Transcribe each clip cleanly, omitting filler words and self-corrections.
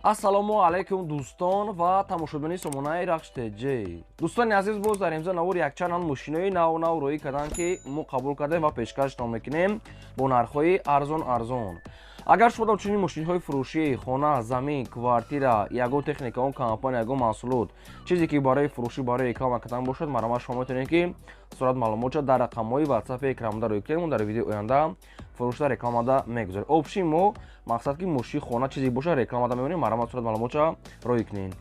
ассалому алайкум дӯстон ва тамошобини сомонаи рахш теҷ. Дӯстони азиз, боз дар имзо навор як чанал мошинои нав роӣ кардем ки мо қабул кардем ва пешкашотон мекунем бо нархҳои арзон. Агар шумо дар чунин мошинҳои фурӯшии хона, замин, квартира, ягон техника, он компания, ягон маҳсулот, чизе ки барои фурӯшӣ, барои реклама кардан бошад, марҳамат шумо метавонед ки сурат маълумотро дар рақамҳои WhatsApp экранда роӣ кунем. Дар видеои оянда фурӯшда рекламада мегузорем. Обши мо мақсад ки мошини хона чизе бошад рекламада мебинем, марҳамат сурат маълумотро роӣ кунед.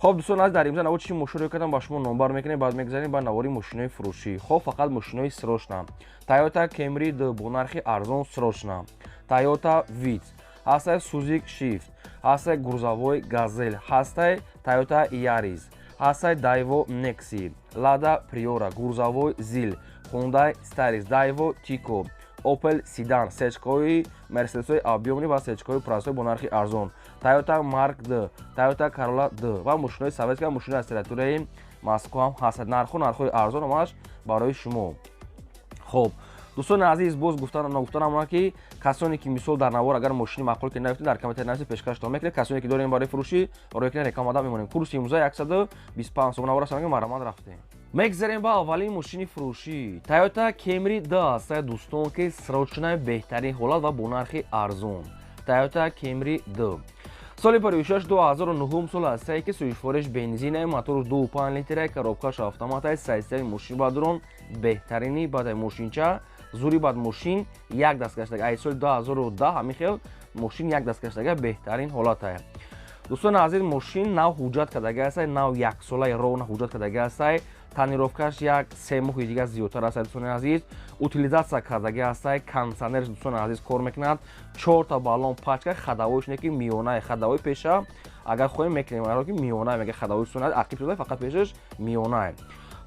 Хоб дӯстон азиз, дар имзо навор чӣ мошин роӣ кардам ба шумо номбар мекунем, баъд мегзарем ба навори мошинои фурӯшӣ. Хоб фақат мошинои срочна. Toyota Camry 2 бо нархи арзон срочна. Toyota Vitz, ҳастай Suzuki Swift, ҳастай грузовой Gazelle, ҳастай Toyota Yaris, ҳастай Daewoo Nexi, Lada Priora, грузовой Zil, Hyundai Staris, Daewoo Tico, Opel Sedan, сечкаҳои Mercedes-ҳои объёмӣ ва сечкаҳои прайсҳои бо нархи арзон, Toyota Mark II, Toyota Corolla 2 ва мошинои советска, мошинои аз территорияи Москва ҳам ҳастанд. нархҳои арзон ҳамаш барои шумо. Хоб дӯстони азиз, боз гуфтанам она ки касоне ки мисол дар навор агар мошини маъқул ки наёфтед, дар комментари нависед пешкаштон мекунед. Касоне ки дорем барои фурӯшӣ роӣ кунед, рекламада мемонем. Курси имзои 125 сом навор ҳастам ки марҳамат рафтем. Мегзарем ба аввалин мошини фурӯшӣ. Toyota Camry 2 ҳастай дӯстон ки срочнаи беҳтарин ҳолат ва бо нархи арзон. Toyota Camry 2 соли паришаш 2009 сол ҳастае ки сӯишвориш бензинаи мотори 2.5 литраи коробкаш автоматаи сайстаи мошин бадрон беҳтарини бадай мошинча зури бад мошин як даст гаштага. Ай соли 2010 ҳамин хел мошин як даст гаштага беҳтарин ҳолатае. дӯстони азиз, мошин нав ҳуҷҷат кардага ҳастае, нав яксолаи ровна ҳуҷҷат кардага ҳастае. Танировкаш як 3 моҳи дига зиёдтар ҳастае. дӯстони азиз, утилизатсия кардага ҳастае. кондитсионерш дӯстони азиз кор мекунад. 4 та баллон пачка, хадавоиш не ки миёнае, хадавои пеша агар хоҳем мекунем, агар ки миёнае мега хадавои дӯстони азиз ақиб шуда, фақат пешаш миёнае.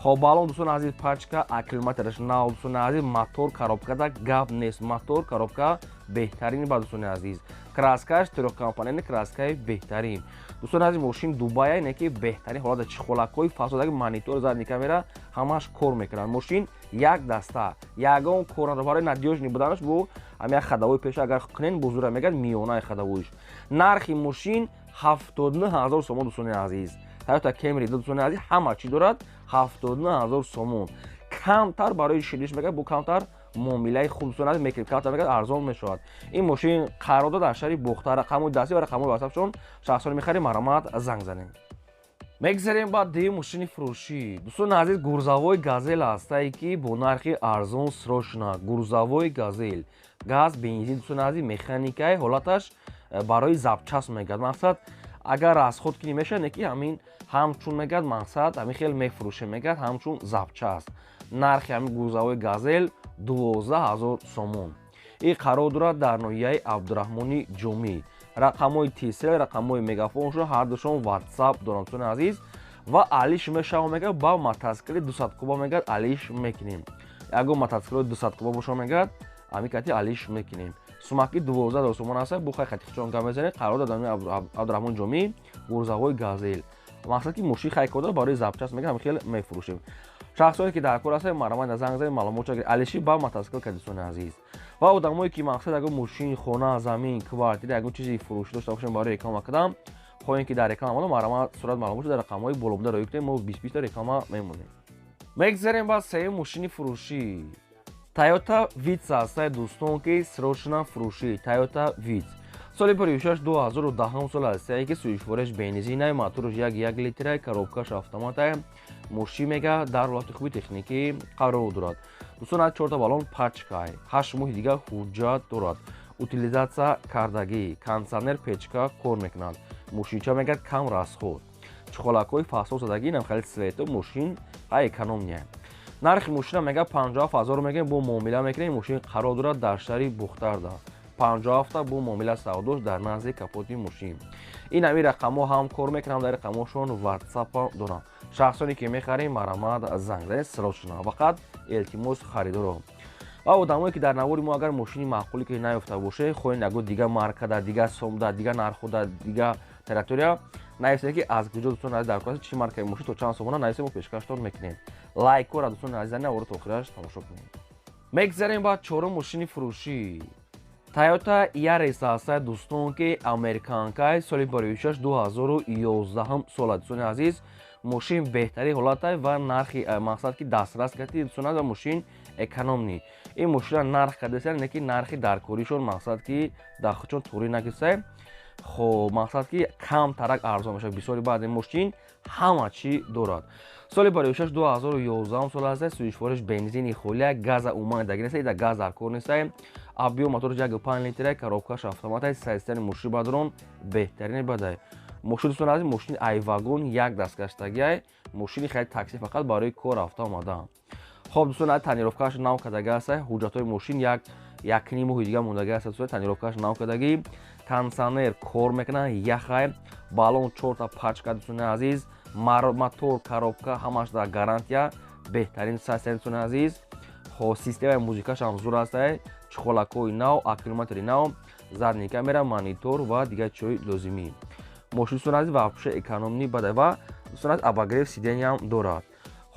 Хоб баллон дӯстони азиз пачка, аккумулятораш нав дӯстони азиз, мотор коробкада гап нест, мотор коробка беҳтарин ба дӯстони азиз. краскаш трёхкомпонентни краскаи беҳтарин. дӯстони азиз, мошин Дубае не ки беҳтарин ҳолата, чихолакҳои фасодаги монитор, задни камера ҳамаш кор мекунанд. мошин як даста, ягон кор надорад. барои надёжни буданаш бо ҳамин хадавои пеша агар кунен бузург мегӯяд миёнаи хадавоиш. нархи мошин 79 000 сомон дӯстони азиз. Toyota Camry 2 дӯстони азиз ҳама чӣ дорад 79 000 сомон. камтар барои шилиш мегӯяд, бо камтар муомилаи хуб дӯстони азиз мекунед, камтар мегӯяд арзон мешавад. ин мошин қарор дорад дар шаҳри Бухта. рақамҳои дастӣ ва рақамҳои WhatsApp-шон шахсоне мехарем, марҳамат занг занем. мегзарем ба ди мошини фурӯшӣ. дӯстони азиз, грузовой Gazelle ҳастае ки бо нархи арзон срочна. грузовой Gazelle газ, бензин дӯстони азиз, механикаи ҳолаташ барои запчаст мегӯяд. мақсад агар расход кунӣ мешавад, не ки ҳамин ҳамчун мегӯяд, мақсад ҳамин хел мефурӯшем мегӯяд ҳамчун запчаст. нархи ҳамин грузовой Gazelle 12 000 сомон. ин қарор дорад дар ноҳияи Абдураҳмони Ҷомӣ. рақамҳои тисел, рақамҳои мегафоншон ҳардушон WhatsApp доранд дӯстони азиз ва алиш мешавад мегӯяд ба мотоцикли 200 куба мегӯяд алиш мекунем. ягон мотоциклои 200 куба бошад мегӯяд ҳамин кати алиш мекунем. сумаки 12 000 сомон ҳаст. бо хай хатихчон гап мезанем. қарор дорад дар Абдураҳмони Ҷомӣ грузовой Gazelle. мақсад ки мошин хай кор дорад, барои запчаст мегӯяд ҳамин хел мефурӯшем. шахсоне ки дар кор ҳастанд, марҳамат занг занед, маълумотро гиред. алиши ба мотоцикл кардед дӯстони азиз. ва одамое ки мақсад ягон мошин, хона, замин, квартира, ягон чизи фурӯшӣ дошта бошем барои реклама кардан, хоҳем ки дар реклама марҳамат сурат маълумотро дар рақамҳои болобуда роӣ кунем. мо 20 та реклама мемонем. мегзарем ба сеюм мошини фурӯшӣ. Toyota Vitz ҳастае дӯстон ки срочна фурӯшӣ. Toyota Vitz соли паришаш 2010 сол ҳастае ки сӯишвориш бензинаи мотораш 1 литраи коробкаш автоматае мошин мега дар ҳолати хуби техникӣ қарор дорад. дӯстон 4 та баллон пачкай, 8 моҳи дига ҳуҷҷат дорад. утилизатсия кардагӣ, кондитсионер печка кор мекунад. мошинча мегӯяд кам расход. чихолакҳои фасол задагӣ, намхали свето, мошин ва экономия. нархи мошина мега 57 000 мегӯем, бо муомила мекунем. мошин қарор дорад дар шаҳри Бухтарда. 57 та бо муомила савдош дар назди капоти мошин. ин ҳамин рақамҳо ҳам кор мекунам, дар рақамҳошон WhatsApp дорам. шахсоне ки мехарем, марҳамат занг занед, срочна. фақат илтимос харидоро. ва одамое ки дар навори мо агар мошини маъқуле ки наёфта боше, хоҳед ягон дига марка, дар дига сом, дар дига нархҳо, дар дига территория нависед ки аз куҷо дӯстони азиз дар кор чӣ маркаи мошин то чанд сомона нависед, мо пешкаштон мекунем. лайкора дӯстони азизани наворро то охираш тамошо кунед. мегзарем ба чорум мошини фурӯшӣ. Toyota Yaris ҳастад дӯстон ки американкай соли 2006-2011 сола. Дӯстони азиз, мошин беҳтарин ҳолатай ва нархи мақсад ки дастрас кардӣ дӯстон ва мошин экономни. Ин мошина нарх кардеса не ки нархи даркоришон мақсад ки дахчон турӣ накиса. Хоб мақсад ки кам тарак арзон мешавад. Бисёри баъд ин мошин ҳама чӣ дорад. Соли 2006-2011 сол аст. Сӯишвориш бензини холия газа умуман даги нест. Ида газ дар кор нест. Объем мотор 1.5 литр коробкаш автомат сайстани мошин бадрон беҳтарин бадай. Мошин дӯстон азиз мошини айвагон як дасткаштаги мошини хеле такси фақат барои кор рафта омада. Хоб дӯстон азиз танировкаш нав кадаги аст. ҳуҷҷатҳои мошин як ним моҳи дига мондаги аст. Дӯстон танировкаш нав кадаги кондитсионер кор мекунад яхай балон 4 та пачка дӯстони азиз мотор коробка ҳамаш дар гарантия беҳтарин сайстани дӯстони азиз. хо системаи музикаш ҳам зур аст. чухолакҳои нав аккумулятори нав задни камера монитор ва дигар чиҳои лозимӣ. мошин дӯстон азиз вообще экономни бадай ва дӯстон азиз обогрев сиденияам дорад.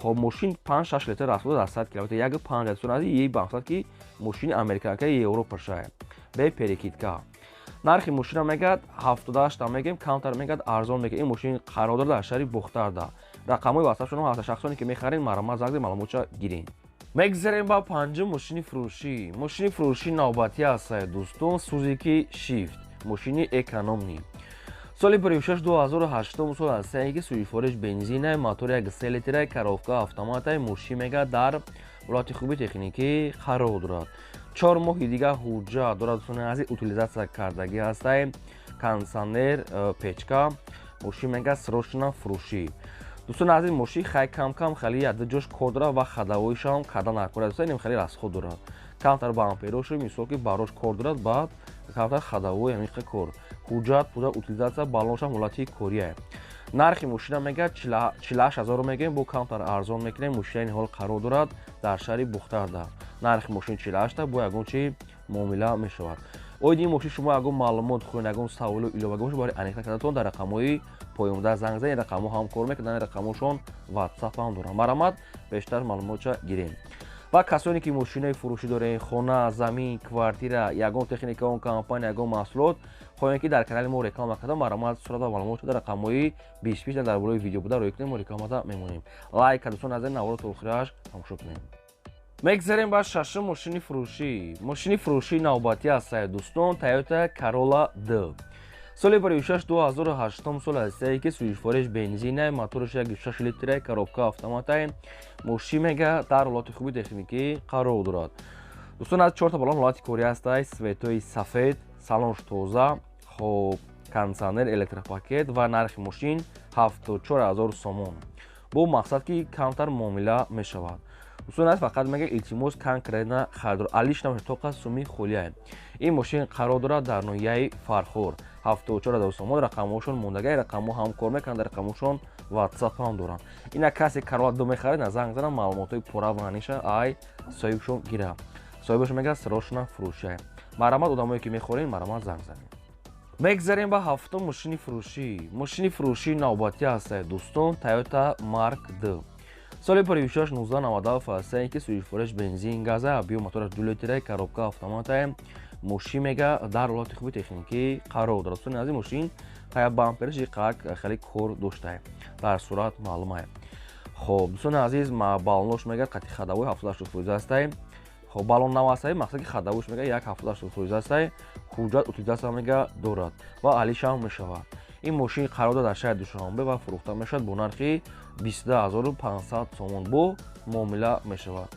хоб мошин 5-6 литр расхода дар 100 км 1.5 дӯстон азиз ин мақсад ки мошини американкаи европа шай бе перекидка. нархи мошина мегӯяд 78 мегӯем камтар мегӯяд арзон мегӯяд. ин мошин қарор дорад дар шаҳри бухтарда. рақамҳои ватсапшон ҳаст. шахсоне ки мехаред маромат занг занед маълумотша гиред. мегзарем ба панҷум мошини фурӯшӣ. мошини фурӯшии навбатӣ аст дӯстон Suzuki Swift мошини экономни. соли 2006-2008 сол аст ки сӯишвориш бензина мотори 1.3 литр коробка автомата мошин мегӯяд дар ҳолати хуби техникӣ қарор дорад. 4 моҳи дига ҳуҷҷат дорад. дӯстони азиз утилизатсия кардаги аст. кондитсионер печка мошин мегӯяд срочно фурӯшӣ. дӯстони азиз мошин хай кам хеле яда ҷош кор дорад ва хадавоишам када накорад. дӯстон хеле расход дорад. камтар бамперош мисол ки барош кор дорад баъд камтар хадавои амиқи кор. ҳуҷҷат пуда утилизатсия балоншам ҳолати кория. нархи мошина мегӯяд 48 000 мегӯем бо камтар арзон мекунем. мошина ин ҳол қарор дорад дар шаҳри бухтарда. нархи мошин 48 бо ягон чи муомила мешавад. оид ин мошин шумо ягон маълумот хоҳед ягон саволо илова бошад барои аниқта карданатон дар рақамҳои поёмда занг занед. рақамҳо ҳам кор мекунанд. рақамҳошон ватсап ҳам доранд. маромат бештар маълумотша гирем. ва касоне ки мошинаи фурӯшӣ доред хона замин квартира ягон техника он компания ягон маҳсулот хоҳем ки дар канали мо реклама кардам маромат сурат ва маълумот дар рақамҳои бишпиш дар болои видео буда роя кунем мо рекламада мемонем. лайк дӯстон азиз навора то охираш тамошо кунем. мегзарем ба шашум мошини фурӯшӣ. мошини фурӯшии навбатӣ аст дӯстон Toyota Corolla D. соли 2006-2008 сол аст ки сӯишвориш бензина моториш 1.6 литр коробка автомата мошин мегӯяд дар ҳолати хуби техникӣ қарор дорад. дӯстон аз 4 та балон ҳолати кори аст. светои сафед салонш тоза хоб кондитсионер электропакет ва нархи мошин 74 000 сомон бо мақсад ки камтар муомила мешавад. дӯстон аз фақат мега илтимос конкретна харидор алиш намешавад тоқа суми холия. ин мошин қарор дорад дар ноҳияи фархор 74 000 сомон. рақамҳошон мондаги рақамҳо ҳам кор мекунанд. рақамҳошон ватсап ҳам доранд. ина касе Corolla D мехаред на занг занам маълумотҳои пурра ва ниша ай соҳибшон гира. соҳибаш мегӯяд срочно фурӯшӣ. маромат одамое ки мехоред маромат занг занед. мегзарем ба ҳафтум мошини фурӯшӣ. мошини фурӯшии навбатӣ аст дӯстон Toyota Mark D. соли 2006-1997 аст ки сӯишвориш бензин газа объем мотораш 2 литр коробка автомата мошин мегӯяд дар ҳолати хуби техникӣ қарор дорад. дӯстони азиз мошин ҳая бампериши қак хеле кор дошта дар сурат маълум аст. хоб дӯстони азиз балонош мегӯяд қати хадавои 78% аст. хоб балон нав аст мақсад ки хадавош мегӯяд 78% аст. ҳуҷҷат утилизатсия мегӯяд дорад ва алишам мешавад. ин мошин қарор дорад дар шаҳри душанбе ва фурӯхта мешавад бо нархи 22 500 сомон бо муомила мешавад.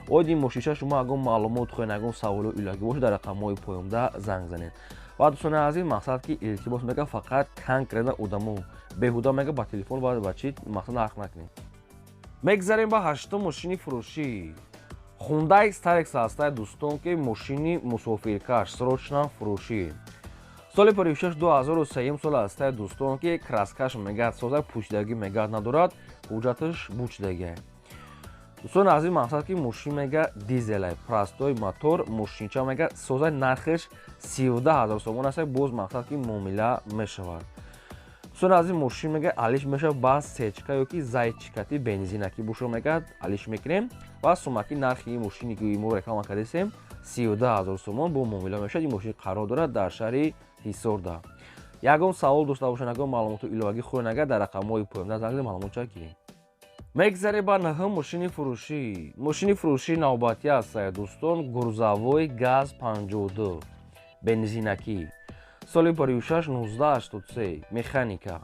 оид ин мошинша шумо ягон маълумот хоҳед ягон саволо иловагӣ бошад дар рақамҳои поёмда занг занед. ва дӯстони азиз мақсад ки илтимос мегӯяд фақат конкретна одамо беҳуда мегӯяд ба телефон ба чӣ мақсад нарх накунед. мегзарем ба ҳаштум мошини фурӯшӣ. Hyundai Starex аст дӯстон ки мошини мусофиркаш срочно фурӯшӣ. соли 2006-2003 сол аст дӯстон ки краскаш мегӯяд соза пӯшидагӣ мегӯяд надорад ҳуҷҷаташ бучидагӣ. дӯстон азиз мақсад ки мошин мегӯяд дизел простой мотор мошинча мегӯяд соза нархиш 13 000 сомон аст. боз мақсад ки муомила мешавад. дӯстон азиз мошин мегӯяд алиш мешавад ба сечка ёки зайтчикати бензинаки бошо мегӯяд алиш мекунем ва сумаки нархи ин мошине ки мо реклама кардем 12000 сомон бо муомила мешавад. Ин мошин қарор дорад дар шаҳри Ҳисорда. Ягон савол доста бошад, ягон маълумоту иловагӣ хӯред нагар, дар рақамҳои поёмда занг занед, маълумотро гиред. Мегзарем ба наҳум мошини фурӯшӣ. Мошини фурӯшии навбатӣ аст дӯстон, гурзавои ГАЗ-52 бензинакӣ. Соли барои 1983 механика.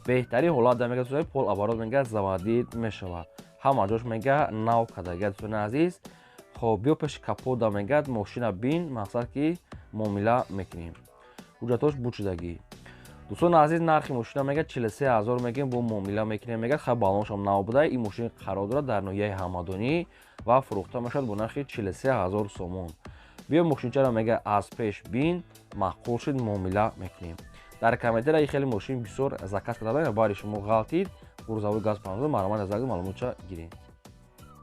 Беҳтарин ҳолат дар мега пол оборот мега заводид мешавад. Ҳама ҷош мега нав кадаги дӯстони азиз. Хоб биё пеши капода мега мошина бин, мақсад ки муомила мекунем. ҳуҷҷатош бучидагӣ. Дӯстони азиз, нархи мошина мега 43000 мегем бо муомила мекунем мега. Хай балоншам нав буда. Ин мошин қарор дорад дар ноҳияи ҳамадонӣ ва фурӯхта мешавад бо нархи 43000 сомон. биё мошинчаро мега аз пеш бин, маъқул шуд, муомила мекунем. дар комментарияи хеле мошин бисёр заказ карда бари шумо ғалтид. гурзавои ГАЗ-52 маромад заг маълумотча гиред.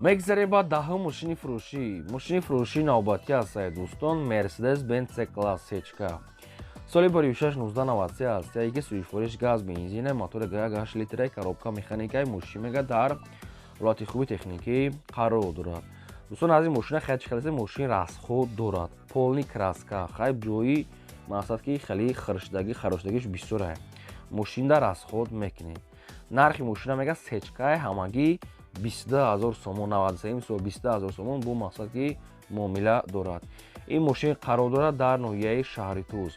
Мегзарем ба даҳум мошини фурӯшӣ. Мошини фурӯшии навбатӣ аст дӯстон, Mercedes-Benz C-Class сечка. соли барои 1993 аст. Яки сӯишвориш газ бензин, мотори 1.8 литраи, коробка механикаи мошин мега дар ҳолати хуби техникӣ қарор дорад. дӯстон аз ин мошина хеле мошин расход дорад. Полни краска, хайб ҷои мақсад ки хеле харошдагиш бисёр аст. Мошинда расход мекунед. нархи мошина мега сечкаи ҳамагӣ 22000 сомон, 93 мисол 22000 сомон бо мақсад ки муомила дорад. ин мошин қарор дорад дар ноҳияи шаҳри Туз.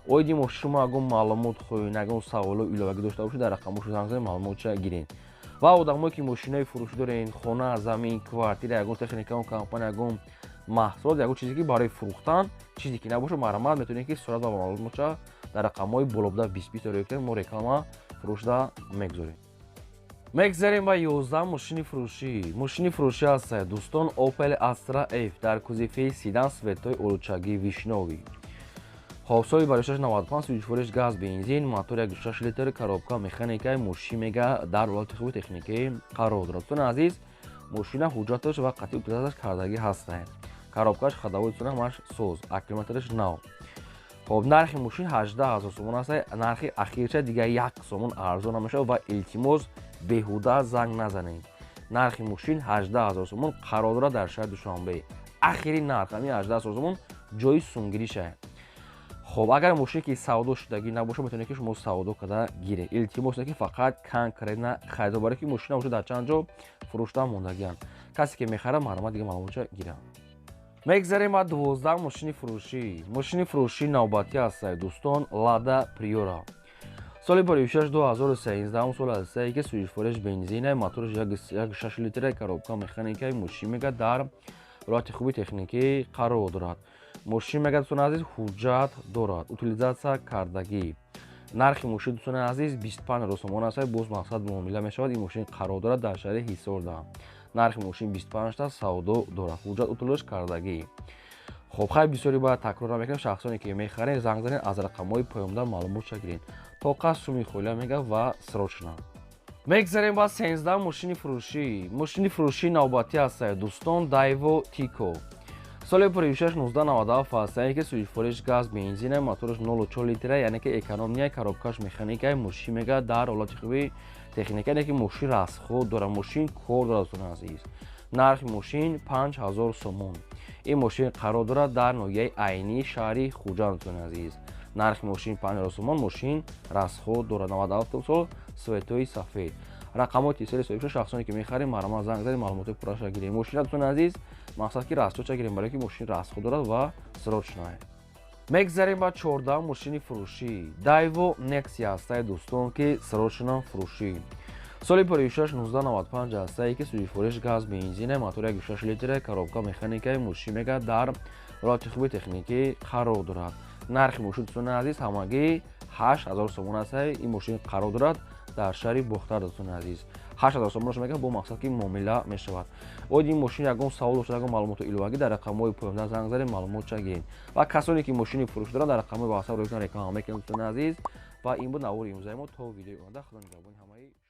оид ин мошин шумо ягон маълумот хоҳед, ягон саволо иловагӣ дошта бошед, дар рақамҳои занг занед, маълумотча гиред. ва одамое ки мошинаи фурӯшӣ дорен, хона, замин, квартира, ягон техникаон компания, ягон маҳсулот, ягон чизе ки барои фурӯхтан, чизе ки набошад, маромад метавонед ки сурат ва маълумотча дар рақамҳои болобуда 20 доред кунед. мо реклама фурӯшда мегузорем. Мегзарем ба 11 мошини фурӯшӣ. Мошини фурӯшӣ аст дӯстон, Opel Astra F дар кузифи седан светои олучагӣ вишнёвӣ. Хоб соли барои 695 сӯишвориш газ бензин, мотори 1.6 литр, коробка механикаи мошин мега дар ҳолати хуби техникӣ қарор дорад. дӯстони азиз, мошина ҳуҷҷаташ ва қатъи утилизаташ кардагӣ ҳастанд. коробкаш ходовои дӯстон ҳамаш соз, аккумулятораш нав. хоб нархи мошин 18000 сомон аст. нархи ахирча дигар 1 сомон арзон мешавад ва илтимос беҳуда занг назанед. нархи мошин 18000 сомон қарор дорад дар шаҳри Душанбе. ахирин нарх ҳамин 18000 сомон ҷои сунгиришае. хоб агар мошине ки савдо шудагӣ набошад, метавонед ки шумо савдо карда гиред. илтимос не ки фақат конкретна харидо, барои ки мошина уже дар чанд ҷо фурӯшта мондагианд. касе ки мехарад, маромад дига маълумотча гирад. мегзарем ба 12 мошини фурӯшӣ. мошини фурӯшии навбатӣ аст дӯстон, Lada Priora. соли барои 2013 сол аст. ки сӯишвориш бензин, мотори 1.6 литраи, коробка механикаи мошин мега дар ҳолати хуби техникӣ қарор дорад. мошин мега дӯстони азиз ҳуҷҷат дорад, утилизатсия кардагӣ. нархи мошин дӯстони азиз 25000 сомон аст. боз мақсад муомила мешавад. ин мошин қарор дорад дар шаҳри Ҳисорда. нархи мошин 25 та савдо дорад, ҳуҷҷат утилизатш кардагӣ. хоб хай бисёри бояд такрор мекунем. шахсоне ки мехаред, занг занед, аз рақамҳои поёмда маълумотча гиред. то қас суми холя мега ва срочна. мегзарем ба 13 мошини фурӯшӣ. мошини фурӯшии навбатӣ аст дӯстон, Daewoo Tico. соли барои 1997 аст. ки сӯишвориш газ бензин, моториш 0.4 литра, яъне ки экономия, коробкаш механикаи мошин мега дар ҳолати хуби техника, яъне ки мошин расход дорад, мошин кор дорад. дӯстони азиз, нархи мошин 5000 сомон. ин мошин қарор дорад дар ноҳияи айнии шаҳри Хуҷанд. дӯстони азиз, нархи мошин 5000 сомон. мошин расход дорад, 97 сол, светои сафед. рақамҳои телефони соҳиб шахсоне ки мехарем, маромад занг занед, маълумоти пурраша гиред. мошина дӯстони азиз, мақсад ки расчотча гирем, барои ки мошин расход дорад ва срочное. мегзарем ба 14 мошини фурӯшӣ. Daewoo Nexia аст дӯстон, ки срочно фурӯшӣ. соли барои 1995 аст. ки сӯишвориш газ бензин, мотори 1.6 литр, коробка механикаи мошин мега дар ҳолати хуби техникӣ қарор дорад. нархи мошин дӯстони азиз ҳамагӣ 8000 сомон аст. ин мошин қарор дорад дар шаҳри Бохтар. дӯстони азиз, 8000 сомонаш мега бо мақсад ки муомила мешавад. оид ин мошин ягон савол дошта, ягон маълумоти иловагӣ, дар рақамҳои поёмда занг занед, маълумотча гиред. ва касоне ки мошини фурӯш доранд, дар рақамҳои ватсап рӯйкунан реклама мекунем. дӯстони азиз, ва ин буд навори имрӯзаи мо. то видеои оянда, худо нигаҳбони ҳамаи